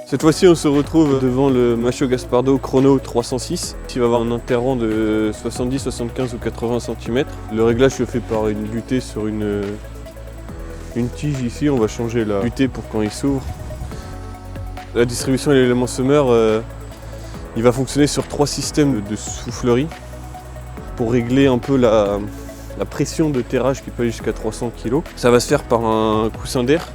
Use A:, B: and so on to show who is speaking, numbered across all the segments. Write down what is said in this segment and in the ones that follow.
A: Cette fois-ci, on se retrouve devant le Macho Gaspardo Chrono 306 qui va avoir un interrang de 70, 75 ou 80 cm. Le réglage se fait par une butée sur une tige ici. On va changer la butée pour quand il s'ouvre. La distribution et l'élément semeur, il va fonctionner sur 3 systèmes de soufflerie pour régler un peu la pression de terrage qui peut aller jusqu'à 300 kg. Ça va se faire par un coussin d'air.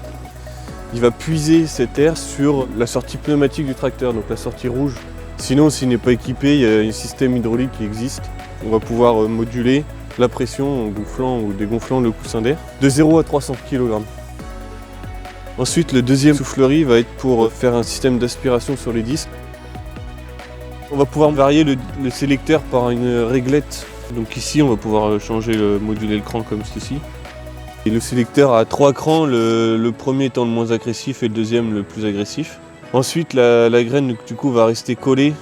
A: Il va puiser cet air sur la sortie pneumatique du tracteur, donc la sortie rouge. Sinon, s'il n'est pas équipé, il y a un système hydraulique qui existe. On va pouvoir moduler la pression en gonflant ou dégonflant le coussin d'air de 0 à 300 kg. Ensuite, le deuxième soufflerie va être pour faire un système d'aspiration sur les disques. On va pouvoir varier le sélecteur par une réglette. Donc ici, on va pouvoir changer, moduler le cran comme ceci. Et le sélecteur a 3 crans, le premier étant le moins agressif et le deuxième le plus agressif. Ensuite, la graine du coup va rester collée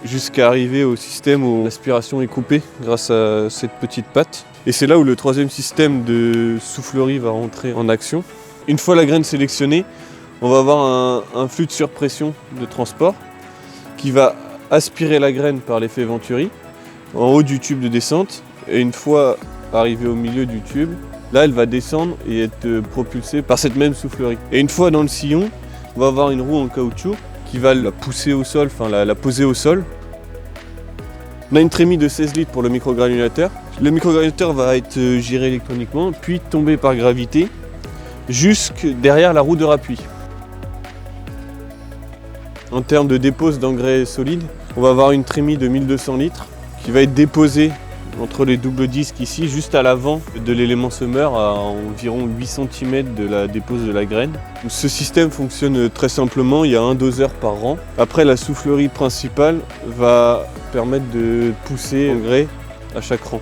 A: jusqu'à arriver au système où l'aspiration est coupée grâce à cette petite patte. Et c'est là où le troisième système de soufflerie va rentrer en action. Une fois la graine sélectionnée, on va avoir un flux de surpression de transport qui va aspirer la graine par l'effet Venturi en haut du tube de descente. Et une fois arrivée au milieu du tube, là, elle va descendre et être propulsée par cette même soufflerie. Et une fois dans le sillon, on va avoir une roue en caoutchouc qui va la pousser au sol, enfin la poser au sol. On a une trémie de 16 litres pour le microgranulateur. Le microgranulateur va être giré électroniquement, puis tomber par gravité jusque derrière la roue de rappui. En termes de dépose d'engrais solide, on va avoir une trémie de 1200 litres qui va être déposée entre les doubles disques ici, juste à l'avant de l'élément semeur, à environ 8 cm de la dépose de la graine. Ce système fonctionne très simplement, il y a un doseur par rang. Après, la soufflerie principale va permettre de pousser l'engrais à chaque rang.